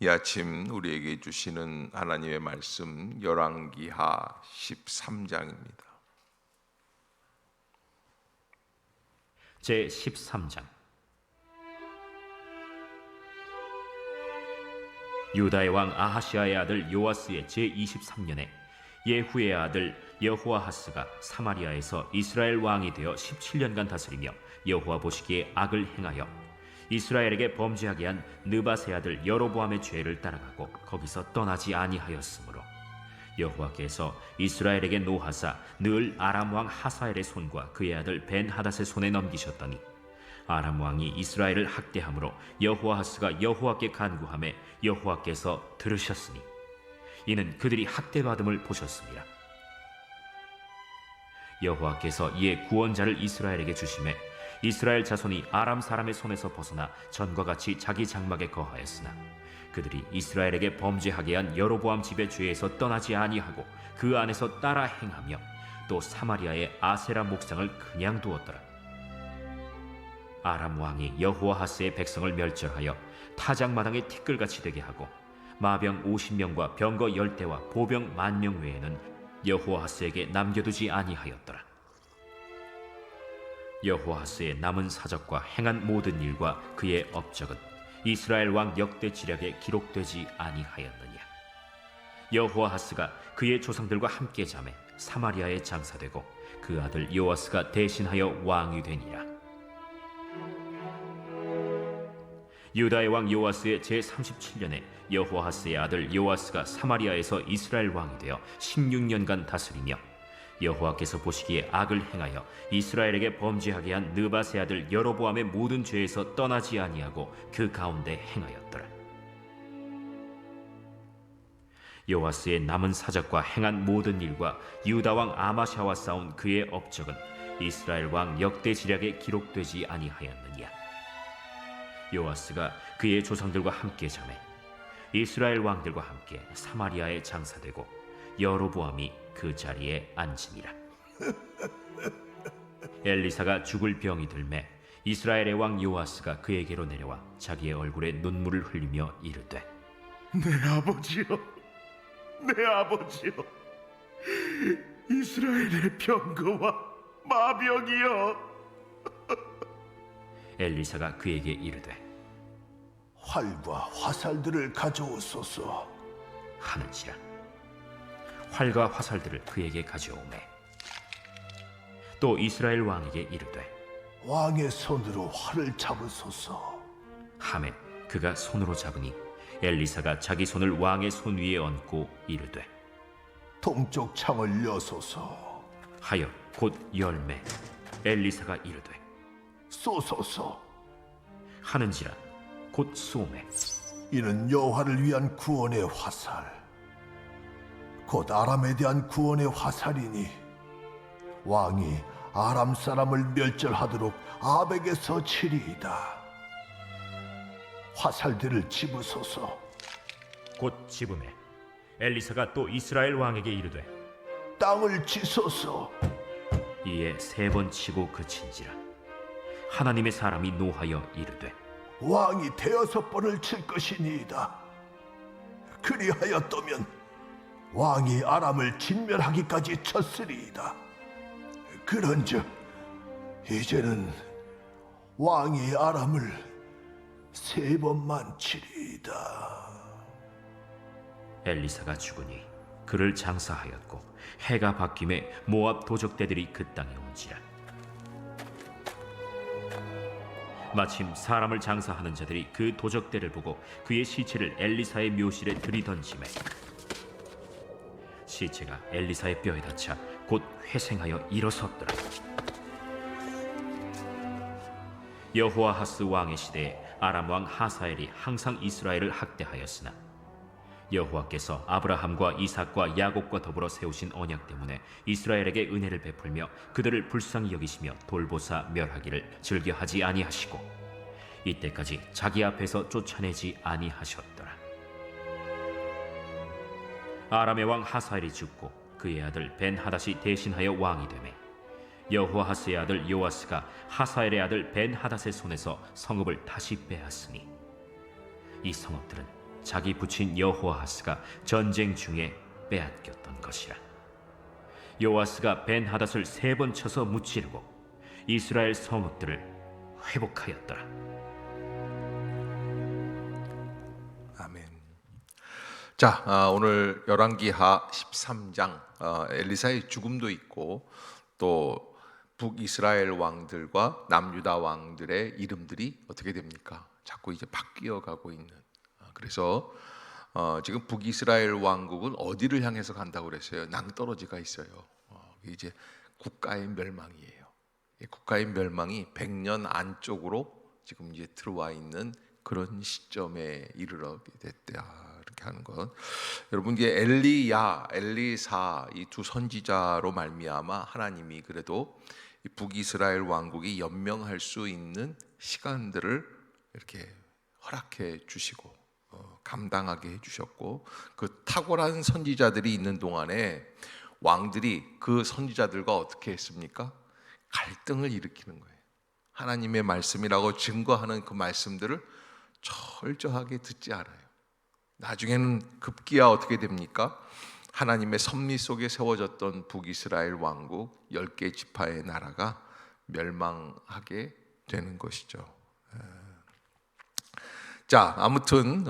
이 아침 우리에게 주시는 하나님의 말씀 열왕기하 13장입니다. 제 13장. 유다의 왕 아하시아의 아들 요아스의 제 23년에 예후의 아들 여호아하스가 사마리아에서 이스라엘 왕이 되어 17년간 다스리며 여호와 보시기에 악을 행하여 이스라엘에게 범죄하게 한 느밧의 아들 여로보암의 죄를 따라가고 거기서 떠나지 아니하였으므로 여호와께서 이스라엘에게 노하사 늘 아람 왕 하사엘의 손과 그의 아들 벤하닷의 손에 넘기셨더니 아람 왕이 이스라엘을 학대함으로 여호아하스가 여호와께 간구하매 여호와께서 들으셨으니 이는 그들이 학대받음을 보셨습니다. 여호와께서 이에 구원자를 이스라엘에게 주시매 이스라엘 자손이 아람 사람의 손에서 벗어나 전과 같이 자기 장막에 거하였으나 그들이 이스라엘에게 범죄하게 한 여로보암 집의 죄에서 떠나지 아니하고 그 안에서 따라 행하며 또 사마리아의 아세라 목상을 그냥 두었더라. 아람 왕이 여호아하스의 백성을 멸절하여 타작마당에 티끌같이 되게 하고 마병 50명과 병거 10대와 보병 10,000명 외에는 여호아하스에게 남겨두지 아니하였더라. 여호아하스의 남은 사적과 행한 모든 일과 그의 업적은 이스라엘 왕 역대 지략에 기록되지 아니하였느냐. 여호아하스가 그의 조상들과 함께 잠에 사마리아에 장사되고 그 아들 요아스가 대신하여 왕이 되니라. 유다의 왕 요아스의 제 37년에 여호아하스의 아들 요아스가 사마리아에서 이스라엘 왕이 되어 16년간 다스리며 여호와께서 보시기에 악을 행하여 이스라엘에게 범죄하게 한 느밧의 아들 여로보암의 모든 죄에서 떠나지 아니하고 그 가운데 행하였더라. 요아스의 남은 사적과 행한 모든 일과 유다 왕 아마샤와 싸운 그의 업적은 이스라엘 왕 역대 지략에 기록되지 아니하였느냐. 요아스가 그의 조상들과 함께 잠에 이스라엘 왕들과 함께 사마리아에 장사되고 여로보암이 그 자리에 앉으니라. 엘리사가 죽을 병이 들매 이스라엘의 왕 요아스가 그에게로 내려와 자기의 얼굴에 눈물을 흘리며 이르되 내 아버지여, 내 아버지여, 이스라엘의 병거와 마병이여. 엘리사가 그에게 이르되 활과 화살들을 가져오소서 하는지라. 활과 화살들을 그에게 가져오매 또 이스라엘 왕에게 이르되 왕의 손으로 활을 잡으소서 하매 그가 손으로 잡으니 엘리사가 자기 손을 왕의 손 위에 얹고 이르되 동쪽 창을 여소서 하여 곧 열매. 엘리사가 이르되 쏘소서. 하는지라 곧 쏘매 이는 여호와를 위한 구원의 화살, 곧 아람에 대한 구원의 화살이니 왕이 아람 사람을 멸절하도록 아벡에서 치리이다. 화살들을 집으소서. 곧 집음에 엘리사가 또 이스라엘 왕에게 이르되 땅을 치소서. 이에 3번 치고 그친지라. 하나님의 사람이 노하여 이르되 왕이 6번을 칠 것이니이다. 그리하였더면 왕이 아람을 진멸하기까지 쳤으리이다. 그런즉 이제는 왕이 아람을 3번만 치리이다. 엘리사가 죽으니 그를 장사하였고 해가 바뀜에 모압 도적대들이 그 땅에 온지라. 마침 사람을 장사하는 자들이 그 도적대를 보고 그의 시체를 엘리사의 묘실에 들이던지매 시체가 엘리사의 뼈에 닿자 곧 회생하여 일어섰더라. 여호아하스 왕의 시대에 아람 왕 하사엘이 항상 이스라엘을 학대하였으나 여호와께서 아브라함과 이삭과 야곱과 더불어 세우신 언약 때문에 이스라엘에게 은혜를 베풀며 그들을 불쌍히 여기시며 돌보사 멸하기를 즐겨하지 아니하시고 이때까지 자기 앞에서 쫓아내지 아니하셨더라. 아람의 왕 하사엘이 죽고 그의 아들 벤하닷이 대신하여 왕이 되매 여호아하스의 아들 요아스가 하사엘의 아들 벤하닷의 손에서 성읍을 다시 빼앗으니 이 성읍들은 자기 부친 여호아하스가 전쟁 중에 빼앗겼던 것이라. 요아스가 벤하닷을 3번 쳐서 무찌르고 이스라엘 성읍들을 회복하였더라. 아멘. 자, 오늘 열왕기하 13장 엘리사의 죽음도 있고 또 북이스라엘 왕들과 남유다 왕들의 이름들이 어떻게 됩니까? 자꾸 이제 바뀌어 가고 있는. 그래서 지금 북이스라엘 왕국은 어디를 향해서 간다고 그랬어요? 낭떠러지가 있어요. 이제 국가의 멸망이에요. 국가의 멸망이 100년 안쪽으로 지금 이제 들어와 있는 그런 시점에 이르게 됐다. 이렇게 하는 것. 여러분, 이게 엘리야, 엘리사 이 두 선지자로 말미암아 하나님이 그래도 이 북이스라엘 왕국이 연명할 수 있는 시간들을 이렇게 허락해 주시고 감당하게 해주셨고, 그 탁월한 선지자들이 있는 동안에 왕들이 그 선지자들과 어떻게 했습니까? 갈등을 일으키는 거예요. 하나님의 말씀이라고 증거하는 그 말씀들을 철저하게 듣지 않아요. 나중에는 급기야 어떻게 됩니까? 하나님의 섭리 속에 세워졌던 북이스라엘 왕국 10개 지파의 나라가 멸망하게 되는 것이죠. 자, 아무튼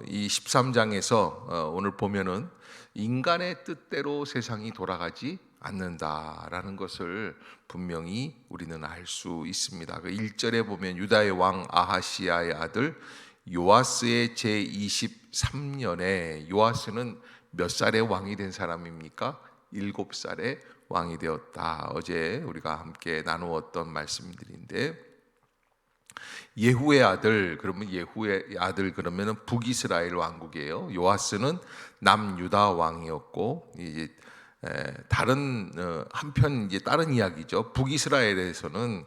이 13장에서 오늘 보면은 인간의 뜻대로 세상이 돌아가지 않는다라는 것을 분명히 우리는 알 수 있습니다. 그 1절에 보면 유다의 왕 아하시야의 아들 요아스의 제23년에, 요아스는 몇 살에 왕이 된 사람입니까? 7살에 왕이 되었다. 어제 우리가 함께 나누었던 말씀들인데, 예후의 아들, 그러면 예후의 아들 그러면은 북이스라엘 왕국이에요. 요아스는 남유다 왕이었고, 이제 다른 한편 이제 다른 이야기죠. 북이스라엘에서는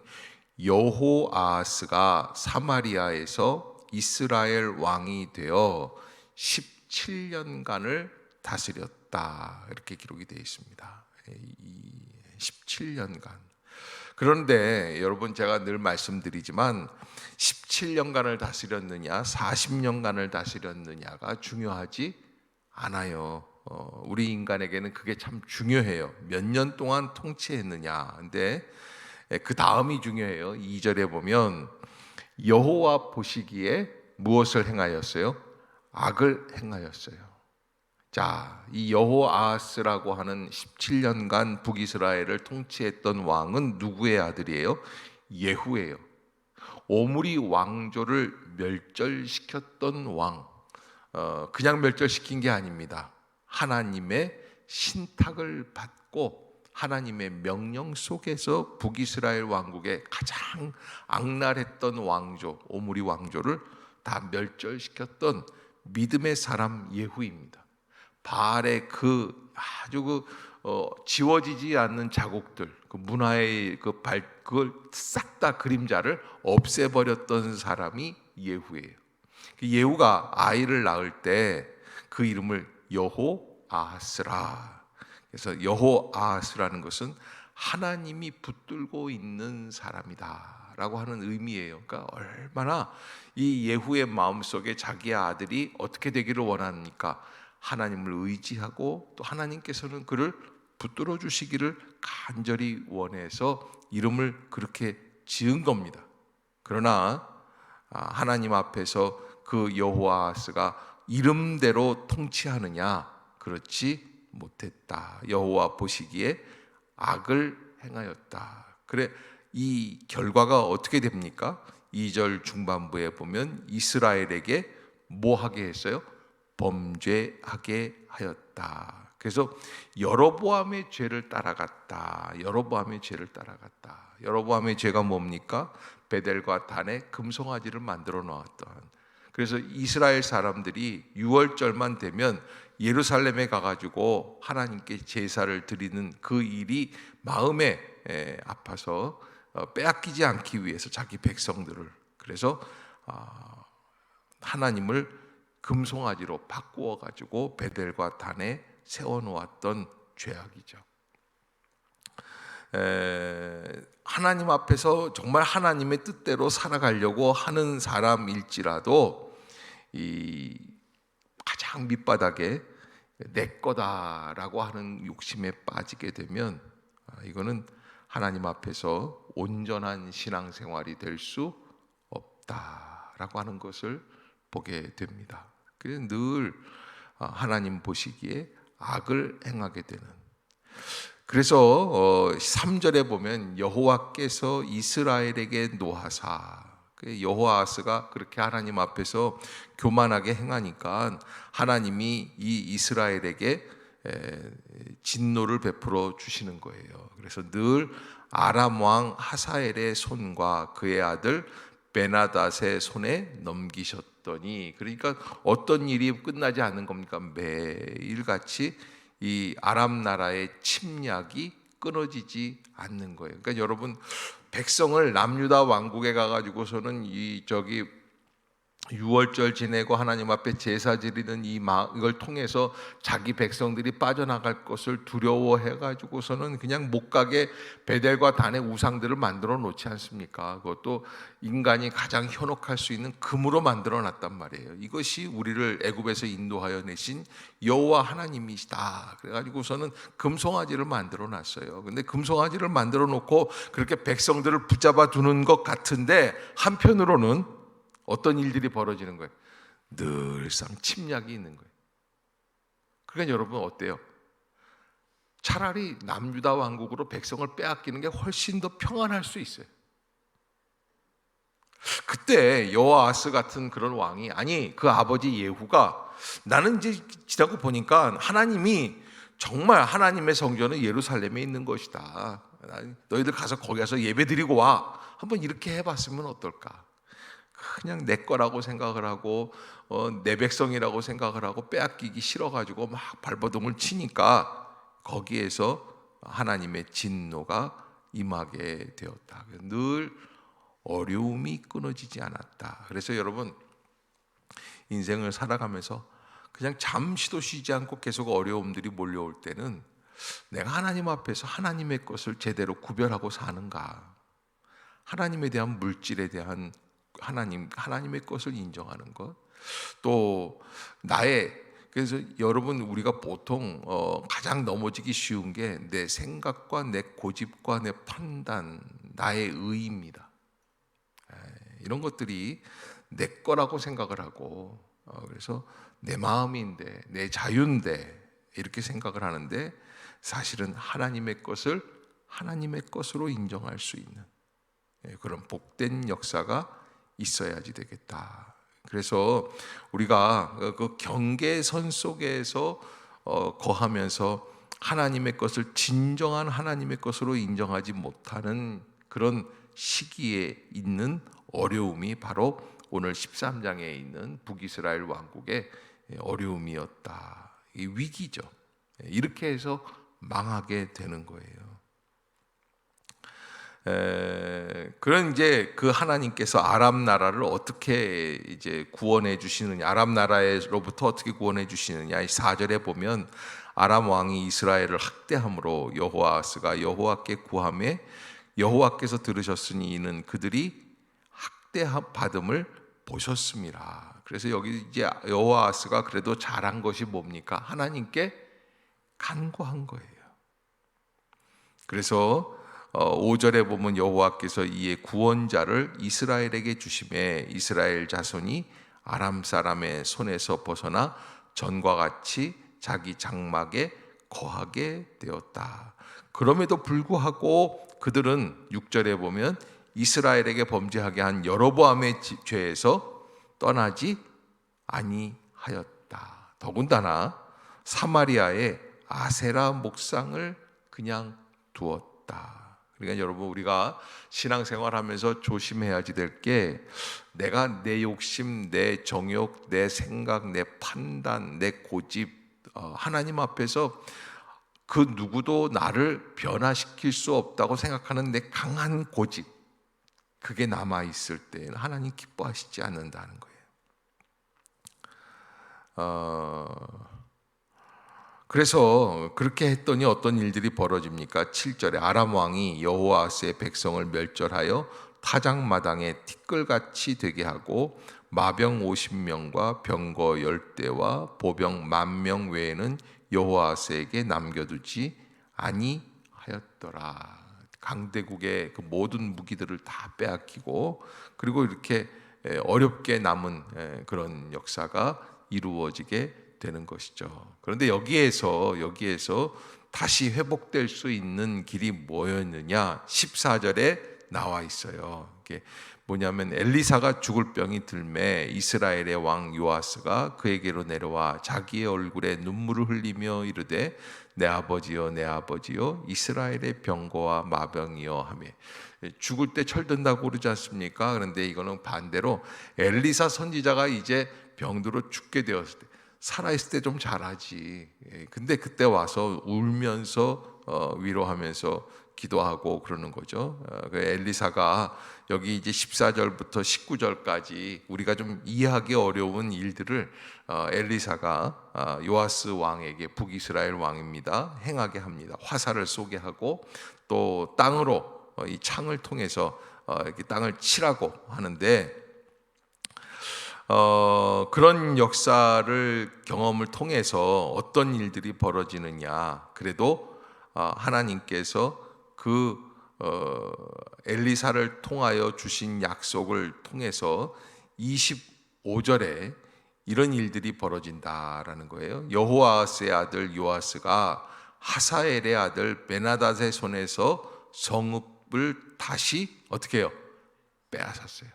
여호아하스가 사마리아에서 이스라엘 왕이 되어 17년간을 다스렸다. 이렇게 기록이 되어 있습니다. 17년간. 그런데 여러분, 제가 늘 말씀드리지만 17년간을 다스렸느냐 40년간을 다스렸느냐가 중요하지 않아요. 우리 인간에게는 그게 참 중요해요. 몇 년 동안 통치했느냐. 근데 그 다음이 중요해요. 2절에 보면 여호와 보시기에 무엇을 행하였어요? 악을 행하였어요. 자, 이 여호아하스라고 하는 17년간 북이스라엘을 통치했던 왕은 누구의 아들이에요? 예후예요. 오므리 왕조를 멸절시켰던 왕. 그냥 멸절시킨 게 아닙니다. 하나님의 신탁을 받고 하나님의 명령 속에서 북이스라엘 왕국의 가장 악랄했던 왕조, 오므리 왕조를 다 멸절시켰던 믿음의 사람 예후입니다. 바알의 그 아주 지워지지 않는 자국들, 그 문화의 그걸 싹 다 그림자를 없애버렸던 사람이 예후예요. 예후가 아이를 낳을 때 그 이름을 여호아하스라. 그래서 여호아하스라는 것은 하나님이 붙들고 있는 사람이다라고 하는 의미예요. 그러니까 얼마나 이 예후의 마음속에 자기의 아들이 어떻게 되기를 원합니까? 하나님을 의지하고 또 하나님께서는 그를 붙들어 주시기를 간절히 원해서 이름을 그렇게 지은 겁니다. 그러나 하나님 앞에서 그 여호아하스가 이름대로 통치하느냐? 그렇지 못했다. 여호와 보시기에 악을 행하였다. 그래, 이 결과가 어떻게 됩니까? 2절 중반부에 보면 이스라엘에게 뭐 하게 했어요? 범죄하게 하였다. 그래서 여로보암의 죄를 따라갔다. 여로보암의 죄를 따라갔다. 여로보암의 죄가 뭡니까? 베델과 단에 금송아지를 만들어 놓았던. 그래서 이스라엘 사람들이 6월절만 되면 예루살렘에 가가지고 하나님께 제사를 드리는 그 일이 마음에 아파서 빼앗기지 않기 위해서 자기 백성들을, 그래서 하나님을 금송아지로 바꾸어 가지고 베델과 단에 세워놓았던 죄악이죠. 하나님 앞에서 정말 하나님의 뜻대로 살아가려고 하는 사람일지라도 이 그냥 밑바닥에 내 거다라고 하는 욕심에 빠지게 되면 이거는 하나님 앞에서 온전한 신앙생활이 될 수 없다라고 하는 것을 보게 됩니다. 그래서 늘 하나님 보시기에 악을 행하게 되는. 그래서 3절에 보면 여호와께서 이스라엘에게 노하사, 여호아하스가 그렇게 하나님 앞에서 교만하게 행하니까 하나님이 이 이스라엘에게 진노를 베풀어 주시는 거예요. 그래서 늘 아람 왕 하사엘의 손과 그의 아들 베나닷의 손에 넘기셨더니, 그러니까 어떤 일이 끝나지 않는 겁니까? 매일같이 이 아람 나라의 침략이 끊어지지 않는 거예요. 그러니까 여러분, 백성을 남유다 왕국에 가가지고서는 유월절 지내고 하나님 앞에 제사 드리는 이걸 통해서 자기 백성들이 빠져나갈 것을 두려워해가지고서는 그냥 못 가게 베델과 단의 우상들을 만들어 놓지 않습니까? 그것도 인간이 가장 현혹할 수 있는 금으로 만들어 놨단 말이에요. 이것이 우리를 애굽에서 인도하여 내신 여호와 하나님이시다. 그래가지고서는 금송아지를 만들어 놨어요. 근데 금송아지를 만들어 놓고 그렇게 백성들을 붙잡아 두는 것 같은데, 한편으로는 어떤 일들이 벌어지는 거예요? 늘상 침략이 있는 거예요. 그러니까 여러분 어때요? 차라리 남유다 왕국으로 백성을 빼앗기는 게 훨씬 더 평안할 수 있어요. 그때 여호아스 같은 그런 왕이, 아니 그 아버지 예후가, 나는 이제 지나고 보니까 하나님이 정말 하나님의 성전은 예루살렘에 있는 것이다. 너희들 가서 거기 가서 예배 드리고 와. 한번 이렇게 해봤으면 어떨까? 그냥 내 거라고 생각을 하고 내 백성이라고 생각을 하고 빼앗기기 싫어가지고 막 발버둥을 치니까 거기에서 하나님의 진노가 임하게 되었다. 늘 어려움이 끊어지지 않았다. 그래서 여러분, 인생을 살아가면서 그냥 잠시도 쉬지 않고 계속 어려움들이 몰려올 때는 내가 하나님 앞에서 하나님의 것을 제대로 구별하고 사는가, 하나님에 대한 물질에 대한 하나님의 것을 인정하는 것, 또 그래서 여러분, 우리가 보통 가장 넘어지기 쉬운 게 내 생각과 내 고집과 내 판단, 나의 의입니다. 이런 것들이 내 거라고 생각을 하고, 그래서 내 마음인데, 내 자유인데 이렇게 생각을 하는데, 사실은 하나님의 것을 하나님의 것으로 인정할 수 있는 그런 복된 역사가 있어야지 되겠다. 그래서 우리가 그 경계선 속에서 거하면서 하나님의 것을 진정한 하나님의 것으로 인정하지 못하는 그런 시기에 있는 어려움이 바로 오늘 13장에 있는 북이스라엘 왕국의 어려움이었다. 이 위기죠. 이렇게 해서 망하게 되는 거예요. 그런 이제 그 하나님께서 아람 나라를 어떻게 이제 구원해 주시느냐, 아람 나라로부터 어떻게 구원해 주시느냐, 이 4절에 보면 아람 왕이 이스라엘을 학대함으로 여호아스가 여호와께 구함에 여호와께서 들으셨으니 이는 그들이 학대받음을 보셨습니다. 그래서 여기 이제 여호아스가 그래도 잘한 것이 뭡니까? 하나님께 간구한 거예요. 그래서 5절에 보면 여호와께서 이에 구원자를 이스라엘에게 주심에 이스라엘 자손이 아람 사람의 손에서 벗어나 전과 같이 자기 장막에 거하게 되었다. 그럼에도 불구하고 그들은 6절에 보면 이스라엘에게 범죄하게 한 여로보암의 죄에서 떠나지 아니하였다. 더군다나 사마리아에 아세라 목상을 그냥 두었다. 그러니까 여러분, 우리가 신앙생활하면서 조심해야지 될 게, 내가 내 욕심, 내 정욕, 내 생각, 내 판단, 내 고집, 하나님 앞에서 그 누구도 나를 변화시킬 수 없다고 생각하는 내 강한 고집, 그게 남아있을 때 하나님 기뻐하시지 않는다는 거예요. 그래서 그렇게 했더니 어떤 일들이 벌어집니까? 7절에 아람 왕이 여호아스의 백성을 멸절하여 타작마당에 티끌같이 되게 하고 마병 50명과 병거 10대와 보병 10,000명 외에는 여호아스에게 남겨두지 아니하였더라. 강대국의 그 모든 무기들을 다 빼앗기고, 그리고 이렇게 어렵게 남은 그런 역사가 이루어지게 되는 것이죠. 그런데 여기에서 다시 회복될 수 있는 길이 뭐였느냐? 14절에 나와 있어요. 이게 뭐냐면 엘리사가 죽을 병이 들매 이스라엘의 왕 요아스가 그에게로 내려와 자기의 얼굴에 눈물을 흘리며 이르되 내 아버지여 내 아버지여 이스라엘의 병거와 마병이여 하며, 죽을 때 철든다고 그러지 않습니까? 그런데 이거는 반대로 엘리사 선지자가 이제 병들어 죽게 되었을 때, 살아있을 때 좀 잘하지. 근데 그때 와서 울면서 위로하면서 기도하고 그러는 거죠. 그 엘리사가 여기 이제 14절부터 19절까지 우리가 좀 이해하기 어려운 일들을 엘리사가 요아스 왕에게, 북이스라엘 왕입니다, 행하게 합니다. 화살을 쏘게 하고 또 땅으로 이 창을 통해서 이렇게 땅을 치라고 하는데, 그런 역사를 경험을 통해서 어떤 일들이 벌어지느냐? 그래도 하나님께서 그 엘리사를 통하여 주신 약속을 통해서 25절에 이런 일들이 벌어진다라는 거예요. 여호아스의 아들 요아스가 하사엘의 아들 베나닷의 손에서 성읍을 다시 어떻게 해요? 빼앗았어요.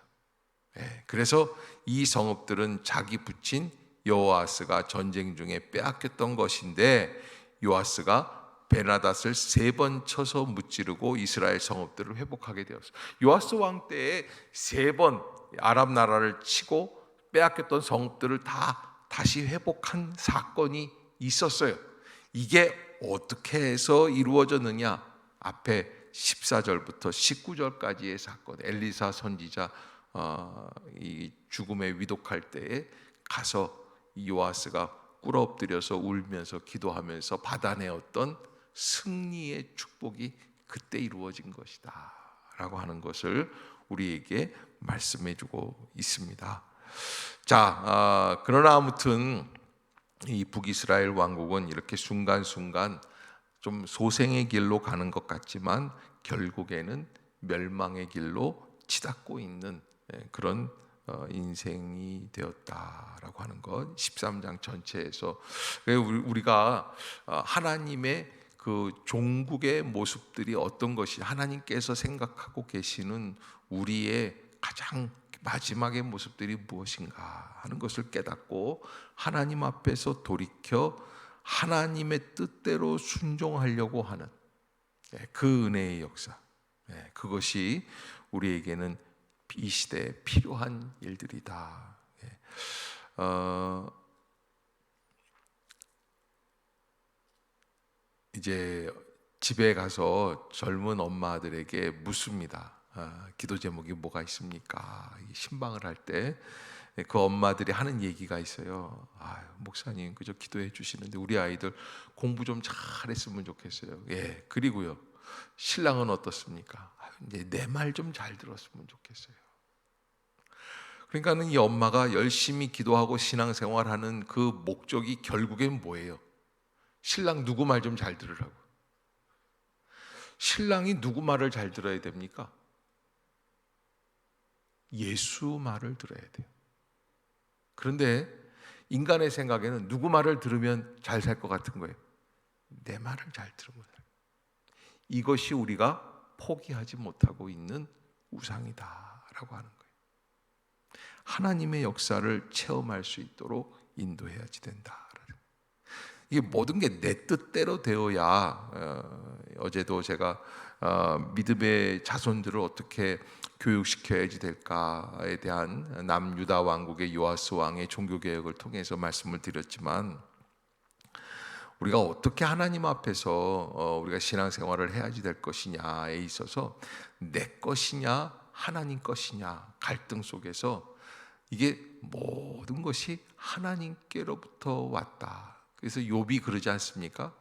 그래서 이 성읍들은 자기 부친 여호아스가 전쟁 중에 빼앗겼던 것인데, 요아스가 베나닷을 3번 쳐서 무찌르고 이스라엘 성읍들을 회복하게 되었어요. 요아스 왕 때에 3번 아랍 나라를 치고 빼앗겼던 성읍들을 다시 회복한 사건이 있었어요. 이게 어떻게 해서 이루어졌느냐? 앞에 14절부터 19절까지의 사건, 엘리사 선지자 이 죽음에 위독할 때에 가서 요아스가 꿇어 엎드려서 울면서 기도하면서 받아내었던 승리의 축복이 그때 이루어진 것이다 라고 하는 것을 우리에게 말씀해 주고 있습니다. 자, 그러나 아무튼 이 북이스라엘 왕국은 이렇게 순간순간 좀 소생의 길로 가는 것 같지만 결국에는 멸망의 길로 치닫고 있는 그런 인생이 되었다라고 하는 것, 13장 전체에서 우리가 하나님의 그 종국의 모습들이 어떤 것이, 하나님께서 생각하고 계시는 우리의 가장 마지막의 모습들이 무엇인가 하는 것을 깨닫고 하나님 앞에서 돌이켜 하나님의 뜻대로 순종하려고 하는 그 은혜의 역사, 그것이 우리에게는 이 시대에 필요한 일들이다. 이제 집에 가서 젊은 엄마들에게 묻습니다. 기도 제목이 뭐가 있습니까? 신방을 할 때 그 엄마들이 하는 얘기가 있어요. 목사님 그저 기도해 주시는데 우리 아이들 공부 좀 잘했으면 좋겠어요. 그리고요, 신랑은 어떻습니까? 이제 내 말 좀 잘 들었으면 좋겠어요. 그러니까는 이 엄마가 열심히 기도하고 신앙생활하는 그 목적이 결국엔 뭐예요? 신랑 누구 말 좀 잘 들으라고. 신랑이 누구 말을 잘 들어야 됩니까? 예수 말을 들어야 돼요. 그런데 인간의 생각에는 누구 말을 들으면 잘 살 것 같은 거예요. 내 말을 잘 들으면. 이것이 우리가 포기하지 못하고 있는 우상이다라고 하는 거예요. 하나님의 역사를 체험할 수 있도록 인도해야지 된다. 이게 모든 게 내 뜻대로 되어야, 어제도 제가 믿음의 자손들을 어떻게 교육시켜야지 될까에 대한 남유다 왕국의 요아스 왕의 종교개혁을 통해서 말씀을 드렸지만, 우리가 어떻게 하나님 앞에서 우리가 신앙생활을 해야지 될 것이냐에 있어서 내 것이냐 하나님 것이냐 갈등 속에서 이게 모든 것이 하나님께로부터 왔다. 그래서 욥이 그러지 않습니까?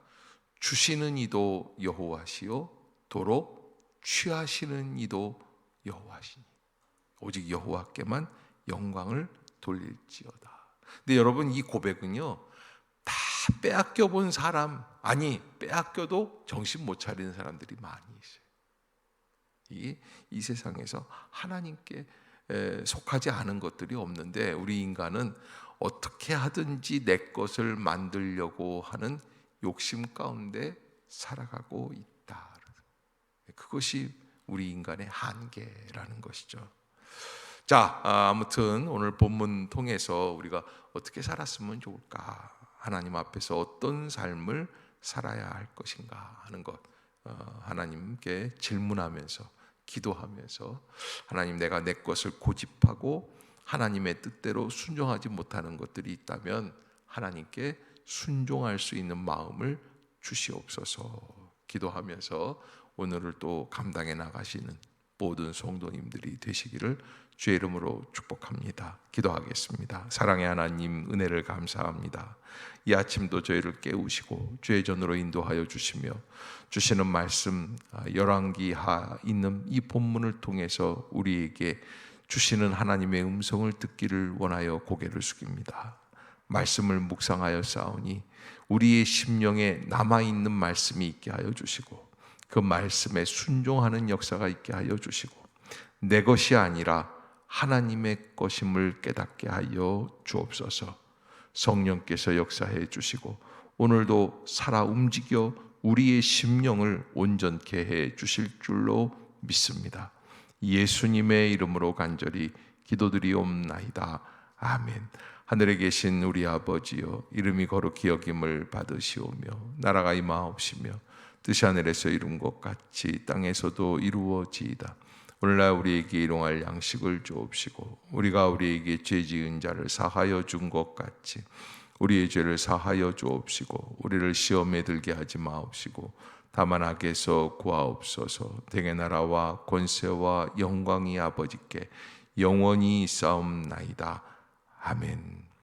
주시는 이도 여호와시요 도로 취하시는 이도 여호와시니 오직 여호와께만 영광을 돌릴지어다. 근데 여러분, 이 고백은요, 다 빼앗겨 본 사람, 아니 빼앗겨도 정신 못 차리는 사람들이 많이 있어요. 이 세상에서 하나님께 속하지 않은 것들이 없는데, 우리 인간은 어떻게 하든지 내 것을 만들려고 하는 욕심 가운데 살아가고 있다. 그것이 우리 인간의 한계라는 것이죠. 자, 아무튼 오늘 본문 통해서 우리가 어떻게 살았으면 좋을까, 하나님 앞에서 어떤 삶을 살아야 할 것인가 하는 것, 하나님께 질문하면서 기도하면서, 하나님, 내가 내 것을 고집하고 하나님의 뜻대로 순종하지 못하는 것들이 있다면 하나님께 순종할 수 있는 마음을 주시옵소서 기도하면서 오늘을 또 감당해 나가시는 모든 성도님들이 되시기를 주의 이름으로 축복합니다. 기도하겠습니다. 사랑의 하나님, 은혜를 감사합니다. 이 아침도 저희를 깨우시고 주의 전으로 인도하여 주시며 주시는 말씀, 열왕기하 있는 이 본문을 통해서 우리에게 주시는 하나님의 음성을 듣기를 원하여 고개를 숙입니다. 말씀을 묵상하여 싸우니 우리의 심령에 남아있는 말씀이 있게 하여 주시고 그 말씀에 순종하는 역사가 있게 하여 주시고 내 것이 아니라 하나님의 것임을 깨닫게 하여 주옵소서. 성령께서 역사해 주시고 오늘도 살아 움직여 우리의 심령을 온전케 해 주실 줄로 믿습니다. 예수님의 이름으로 간절히 기도드리옵나이다. 아멘. 하늘에 계신 우리 아버지여, 이름이 거룩히 여김을 받으시오며 나라가 임하옵시며 뜻이 하늘에서 이룬 것 같이 땅에서도 이루어지이다. 오늘날 우리에게 일용할 양식을 주옵시고 우리가 우리에게 죄 지은 자를 사하여 준 것 같이 우리의 죄를 사하여 주옵시고 우리를 시험에 들게 하지 마옵시고 다만 악에서 구하옵소서. 대개 나라와 권세와 영광이 아버지께 영원히 있사옵나이다. 아멘.